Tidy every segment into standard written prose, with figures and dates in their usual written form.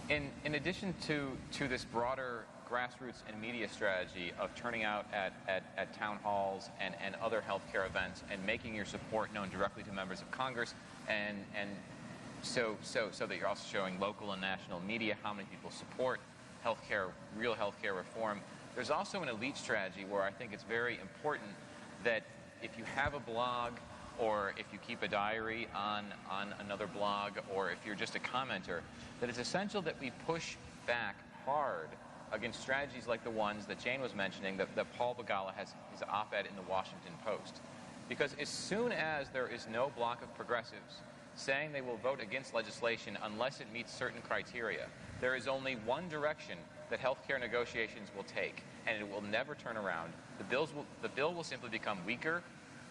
In addition to this broader grassroots and media strategy of turning out at town halls and other healthcare events and making your support known directly to members of Congress, and so that you're also showing local and national media how many people support real healthcare reform, there's also an elite strategy where I think it's very important that if you have a blog, or if you keep a diary on another blog, or if you're just a commenter, that it's essential that we push back hard against strategies like the ones that Jane was mentioning, that Paul Begala has his op-ed in the Washington Post. Because as soon as there is no block of progressives saying they will vote against legislation unless it meets certain criteria, there is only one direction that healthcare negotiations will take, and it will never turn around. The bill will simply become weaker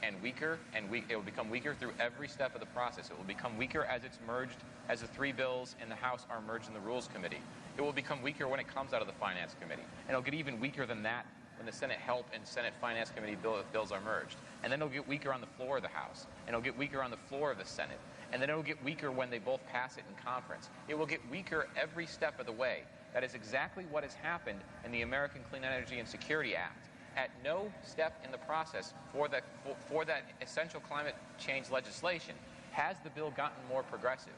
and weaker, and it will become weaker through every step of the process. It will become weaker as it's merged, as the three bills in the House are merged in the Rules Committee. It will become weaker when it comes out of the Finance Committee. And it'll get even weaker than that when the Senate Help and Senate Finance Committee bills are merged. And then it'll get weaker on the floor of the House. And it'll get weaker on the floor of the Senate. And then it'll get weaker when they both pass it in conference. It will get weaker every step of the way. That is exactly what has happened in the American Clean Energy and Security Act. At no step in the process for that essential climate change legislation has the bill gotten more progressive.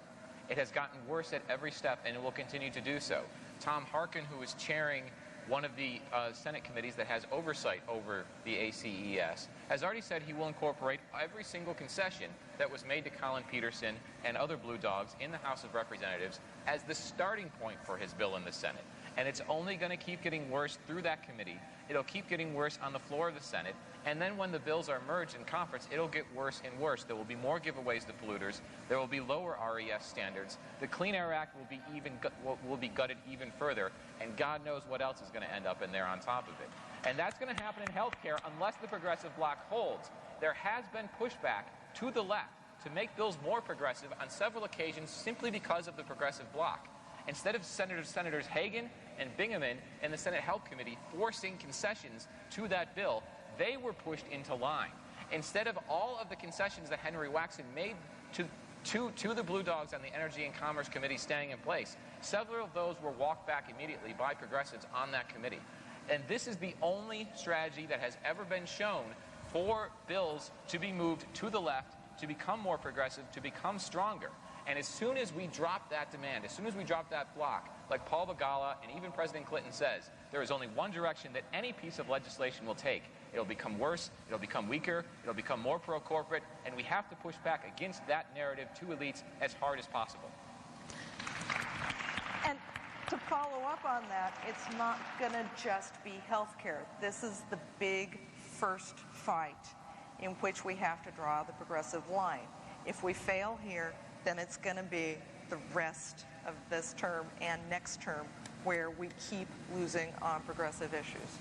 It has gotten worse at every step, and it will continue to do so. Tom Harkin, who is chairing one of the Senate committees that has oversight over the ACES, has already said he will incorporate every single concession that was made to Colin Peterson and other blue dogs in the House of Representatives as the starting point for his bill in the Senate. And it's only going to keep getting worse through that committee. It'll keep getting worse on the floor of the Senate. And then when the bills are merged in conference, it'll get worse and worse. There will be more giveaways to polluters. There will be lower RES standards. The Clean Air Act will be gutted even further. And God knows what else is going to end up in there on top of it. And that's going to happen in healthcare unless the progressive bloc holds. There has been pushback to the left to make bills more progressive on several occasions simply because of the progressive bloc. Instead of Senators Hagan and Bingaman in the Senate Health Committee forcing concessions to that bill, they were pushed into line. Instead of all of the concessions that Henry Waxman made to the Blue Dogs on the Energy and Commerce Committee staying in place, several of those were walked back immediately by progressives on that committee. And this is the only strategy that has ever been shown for bills to be moved to the left, to become more progressive, to become stronger. And as soon as we drop that demand, as soon as we drop that block, like Paul Begala and even President Clinton says, there is only one direction that any piece of legislation will take. It'll become worse, it'll become weaker, it'll become more pro-corporate, and we have to push back against that narrative to elites as hard as possible. And to follow up on that, it's not going to just be healthcare. This is the big first fight in which we have to draw the progressive line. If we fail here, then it's going to be the rest of this term and next term where we keep losing on progressive issues.